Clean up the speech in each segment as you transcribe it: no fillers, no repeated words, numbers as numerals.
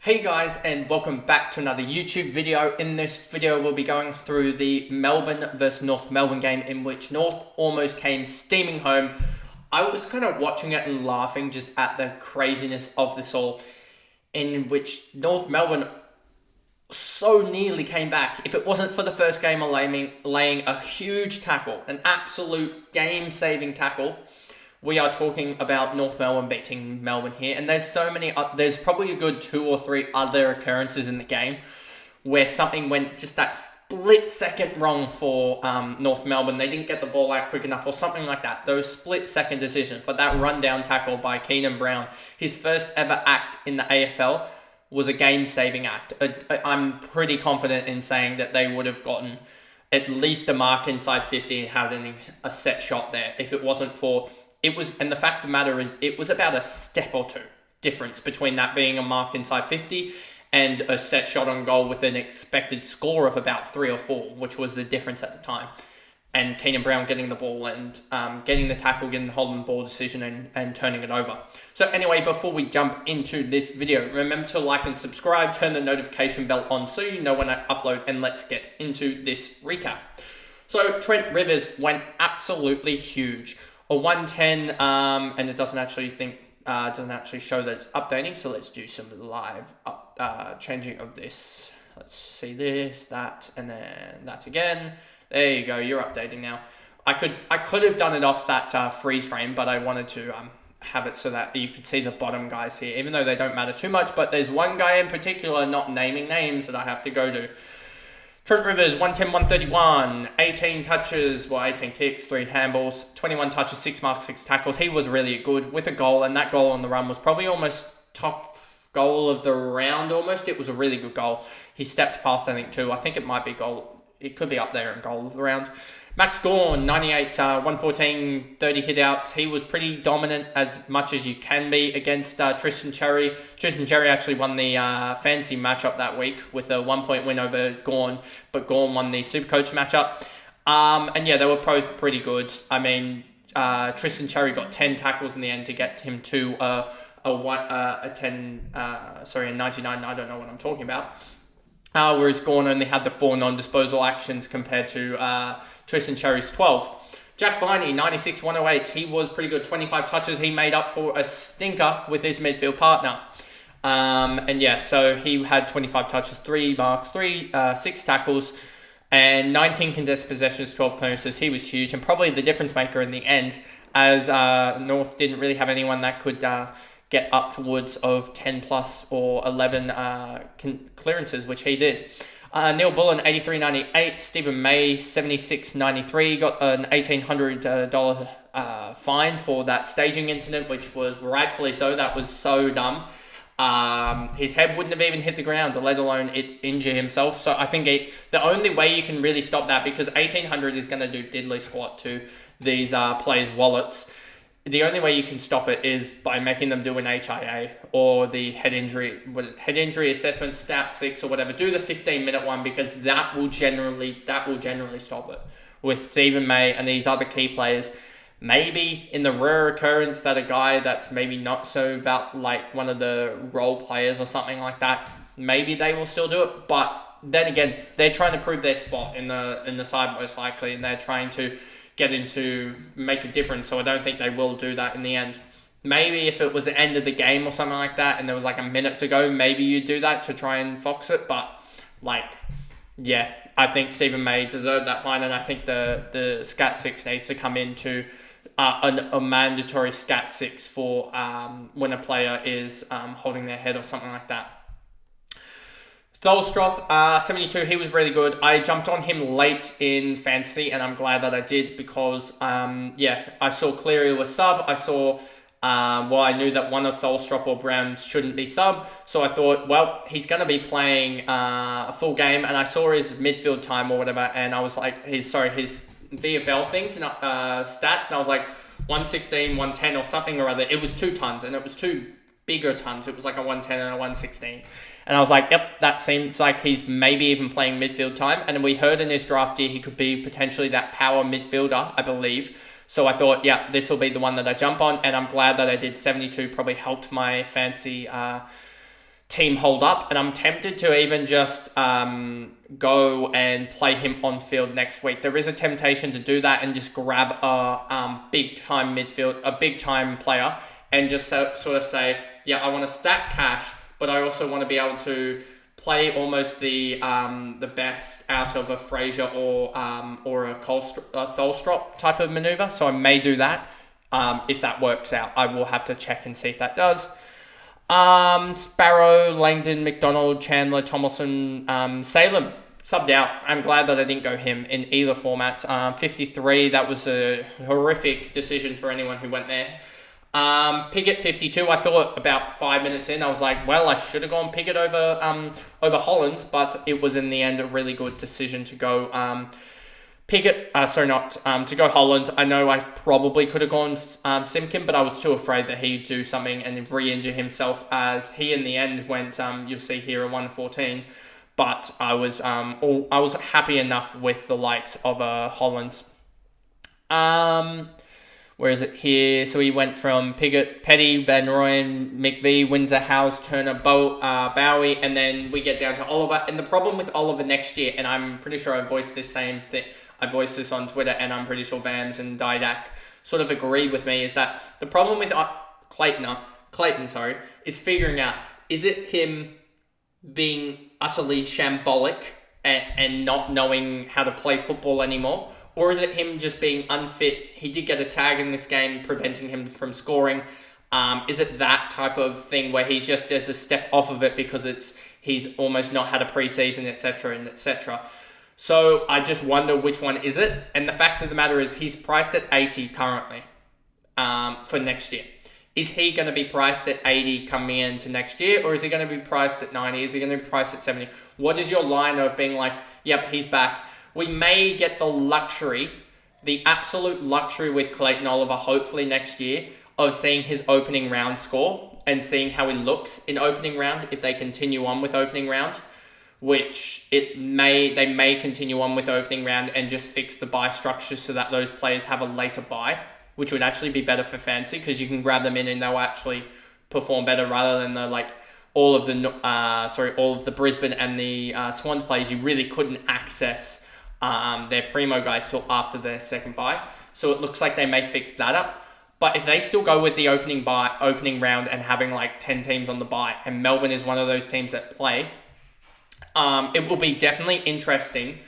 Hey guys, and welcome back to another YouTube video. In this video we'll be going through the Melbourne versus North Melbourne game in which North almost came steaming home. I was kind of watching it and laughing just at the craziness of this all, in which North Melbourne so nearly came back. If it wasn't for the first game laying a huge tackle, an absolute game-saving tackle, we are talking about North Melbourne beating Melbourne here. And there's so many, there's probably a good 2 or 3 other occurrences in the game where something went just that split second wrong for North Melbourne. They didn't get the ball out quick enough or something like that. Those split second decisions. But that rundown tackle by Keenan Brown, his first ever act in the AFL, was a game-saving act. I'm pretty confident in saying that they would have gotten at least a mark inside 50 and having a set shot there if it wasn't for... And the fact of the matter is, it was about a step or 2 difference between that being a mark inside 50 and a set shot on goal with an expected score of about 3 or 4, which was the difference at the time. And Keenan Brown getting the ball and getting the tackle, getting the holding ball decision and turning it over. So anyway, before we jump into this video, remember to like and subscribe, turn the notification bell on so you know when I upload, and let's get into this recap. So Trent Rivers went absolutely huge. A 110, and it doesn't actually show that it's updating. So let's do some live changing of this. Let's see this, that, and then that again. There you go. You're updating now. I could have done it off that freeze frame, but I wanted to have it so that you could see the bottom guys here, even though they don't matter too much. But there's one guy in particular, not naming names, that I have to go to. Trent Rivers, 110, 131, 18 touches, 18 kicks, 3 handballs, 21 touches, 6 marks, 6 tackles. He was really good with a goal, and that goal on the run was probably almost top goal of the round almost. It was a really good goal. He stepped past, I think, 2. I think it might be goal. It could be up there in goal of the round. Max Gawn, 98, 114, 30 hit-outs. He was pretty dominant as much as you can be against Tristan Cherry. Tristan Cherry actually won the fancy matchup that week with a 1-point win over Gawn, but Gawn won the Supercoach matchup. And yeah, they were both pretty good. I mean, Tristan Cherry got 10 tackles in the end to get him to a 99. I don't know what I'm talking about. Whereas Gawn only had the 4 non-disposal actions compared to Tristan Cherry's 12. Jack Viney, 96, 108. He was pretty good. 25 touches. He made up for a stinker with his midfield partner. And yeah, so he had 25 touches, 3 marks, 6 tackles, and 19 contested possessions, 12 clearances. He was huge and probably the difference maker in the end, as North didn't really have anyone that could get upwards of 10 plus or 11 clearances, which he did. Neil Bullen, 83.98. Stephen May, 76.93. Got an $1,800 fine for that staging incident, which was rightfully so. That was so dumb. His head wouldn't have even hit the ground, let alone injure himself. So I think the only way you can really stop that, because $1,800 is going to do diddly squat to these players' wallets. The only way you can stop it is by making them do an HIA or the head injury assessment, stat 6 or whatever. Do the 15-minute one, because that will generally stop it. With Stephen May and these other key players, maybe in the rare occurrence that a guy that's maybe not so like one of the role players or something like that, maybe they will still do it. But then again, they're trying to prove their spot in the side most likely, and they're trying to make a difference, so I don't think they will do that in the end. Maybe if it was the end of the game or something like that and there was like a minute to go, maybe you do that to try and fox it, but yeah, I think Stephen May deserved that fine, and I think the Scat 6 needs to come into a mandatory Scat 6 for when a player is holding their head or something like that. Tholstrup, 72, he was really good. I jumped on him late in fantasy, and I'm glad that I did, because, I saw Cleary was sub. I saw, I knew that one of Tholstrup or Brown shouldn't be sub, so I thought, well, he's going to be playing a full game, and I saw his midfield time or whatever, and I was like, his VFL things and stats, and I was like, 116, 110 or something or other. It was 2 tons, and it was 2 bigger tons. It was like a 110 and a 116. And I was like, yep, that seems like he's maybe even playing midfield time. And we heard in his draft year he could be potentially that power midfielder, I believe. So I thought, yeah, this will be the one that I jump on. And I'm glad that I did. 72 probably helped my fancy team hold up, and I'm tempted to even just go and play him on field next week. There is a temptation to do that and just grab a big time midfield, a big time player, and just sort of say, yeah, I want to stack cash, but I also want to be able to play almost the best out of a Fraser or a Tholstrop type of maneuver. So I may do that if that works out. I will have to check and see if that does. Sparrow, Langdon, McDonald, Chandler, Tomlinson, Salem subbed out. I'm glad that I didn't go him in either format. 53, that was a horrific decision for anyone who went there. Piggott 52, I thought about 5 minutes in, I was like, well, I should have gone Piggott over Hollands, but it was in the end a really good decision to go to go Hollands. I know I probably could have gone Simpkin, but I was too afraid that he'd do something and re-injure himself, as he in the end went, you'll see here, a 114. But I was happy enough with the likes of Hollands. Where is it here? So he went from Piggott, Petty, Van Rooyen, McVie, Windsor, Howes, Turner, Bowie, and then we get down to Oliver. And the problem with Oliver next year, and I'm pretty sure I voiced this same thing, I voiced this on Twitter, and I'm pretty sure Vams and Didac sort of agreed with me, is that the problem with Clayton, is figuring out, is it him being utterly shambolic and not knowing how to play football anymore? Or is it him just being unfit? He did get a tag in this game, preventing him from scoring. Is it that type of thing where he's just there's a step off of it because he's almost not had a preseason, etc. and etc. So I just wonder which one is it. And the fact of the matter is he's priced at 80 currently for next year. Is he going to be priced at 80 coming into next year, or is he going to be priced at 90? Is he going to be priced at 70? What is your line of being like, yep, he's back? We may get the luxury, the absolute luxury with Clayton Oliver, hopefully next year, of seeing his opening round score and seeing how he looks in opening round if they continue on with opening round, which they may continue on with opening round and just fix the buy structure so that those players have a later buy, which would actually be better for fantasy because you can grab them in and they'll actually perform better rather than all of the Brisbane and the Swans players you really couldn't access their primo guys till after their second bye. So it looks like they may fix that up. But if they still go with the opening round and having like 10 teams on the bye, and Melbourne is one of those teams that play, it will be definitely interesting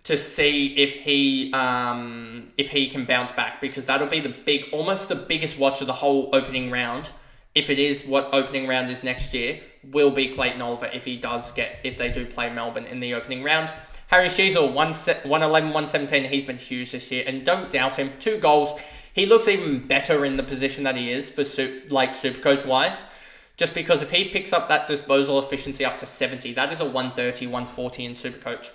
to see if he can bounce back, because that'll be almost the biggest watch of the whole opening round. If it is what opening round is next year, will be Clayton Oliver if they do play Melbourne in the opening round. Harry Sheasel, 111, 117, he's been huge this year, and don't doubt him. 2 goals. He looks even better in the position that he is for Supercoach wise, just because if he picks up that disposal efficiency up to 70, that is a 130, 140 in Supercoach.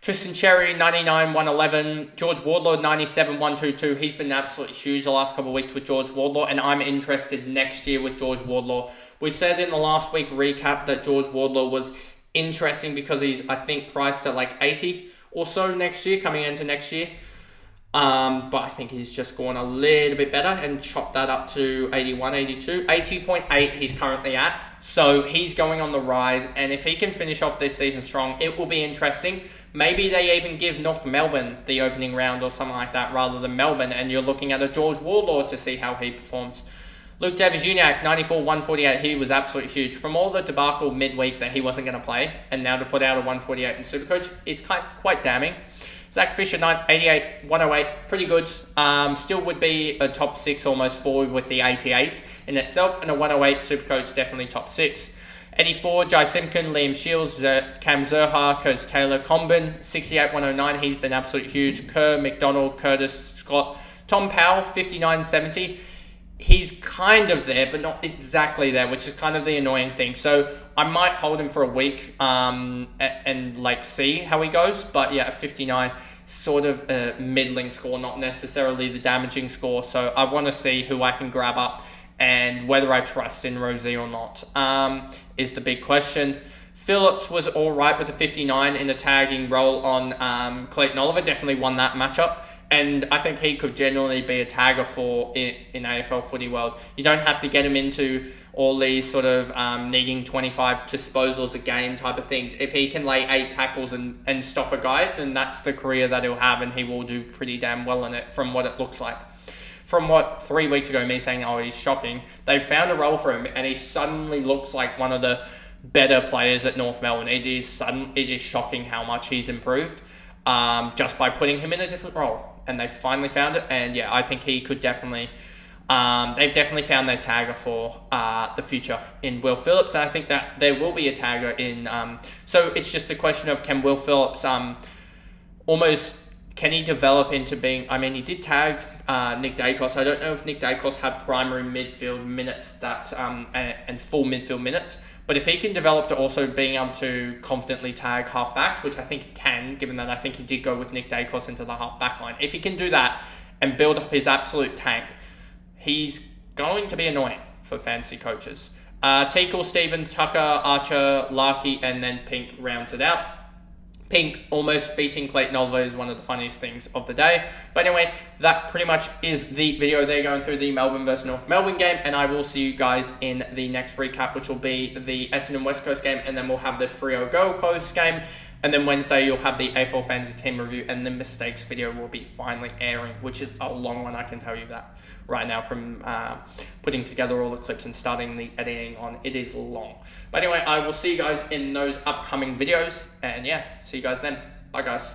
Tristan Cherry, 99, 111. George Wardlaw, 97, 122. He's been absolutely huge the last couple of weeks with George Wardlaw, and I'm interested next year with George Wardlaw. We said in the last week recap that George Wardlaw was interesting because he's, I think, priced at like 80 or so next year, coming into next year. But I think he's just gone a little bit better and chopped that up to 81, 82. 80.8 he's currently at. So he's going on the rise, and if he can finish off this season strong, it will be interesting. Maybe they even give North Melbourne the opening round or something like that rather than Melbourne, and you're looking at a George Wardlaw to see how he performs. Luke Davis-Uniacke, 94, 148, he was absolutely huge. From all the debacle midweek that he wasn't going to play, and now to put out a 148 in Supercoach, it's quite damning. Zach Fisher, 88, 108, pretty good. Still would be a top 6 almost forward with the 88 in itself, and a 108 Supercoach, definitely top 6. Eddie Ford, Jai Simpkin, Liam Shields, Cam Zerha, Curtis Taylor, Combin, 68, 109, he's been absolutely huge. Kerr, McDonald, Curtis, Scott, Tom Powell, 59, 70. He's kind of there, but not exactly there, which is kind of the annoying thing. So I might hold him for a week and see how he goes. But yeah, 59, sort of a middling score, not necessarily the damaging score. So I want to see who I can grab up and whether I trust in Rosie or not is the big question. Phillips was all right with a 59 in the tagging role on Clayton Oliver. Definitely won that matchup. And I think he could genuinely be a tagger in AFL footy world. You don't have to get him into all these sort of needing 25 disposals a game type of things. If he can lay 8 tackles and stop a guy, then that's the career that he'll have, and he will do pretty damn well in it from what it looks like. From what 3 weeks ago, me saying, oh, he's shocking, they found a role for him, and he suddenly looks like one of the better players at North Melbourne. It is shocking how much he's improved just by putting him in a different role. And they finally found it, and yeah, I think he could definitely... they've definitely found their tagger for the future in Will Phillips, and I think that there will be a tagger in... so it's just a question of, can Will Phillips can he develop into being... I mean, he did tag Nick Dacos. I don't know if Nick Dacos had primary midfield minutes and full midfield minutes, but if he can develop to also being able to confidently tag half-back, which I think he can, given that I think he did go with Nick Dacos into the half-back line. If he can do that and build up his absolute tank, he's going to be annoying for fantasy coaches. Teakle, Stevens, Tucker, Archer, Larkey, and then Pink rounds it out. Pink almost beating Clayton Oliver is one of the funniest things of the day. But anyway, that pretty much is the video there going through the Melbourne versus North Melbourne game. And I will see you guys in the next recap, which will be the Essendon West Coast game. And then we'll have the Freo Gold Coast game. And then Wednesday, you'll have the AFL Fantasy Team Review, and the Mistakes video will be finally airing, which is a long one, I can tell you that right now, from putting together all the clips and starting the editing on. It is long. But anyway, I will see you guys in those upcoming videos, and yeah, see you guys then. Bye, guys.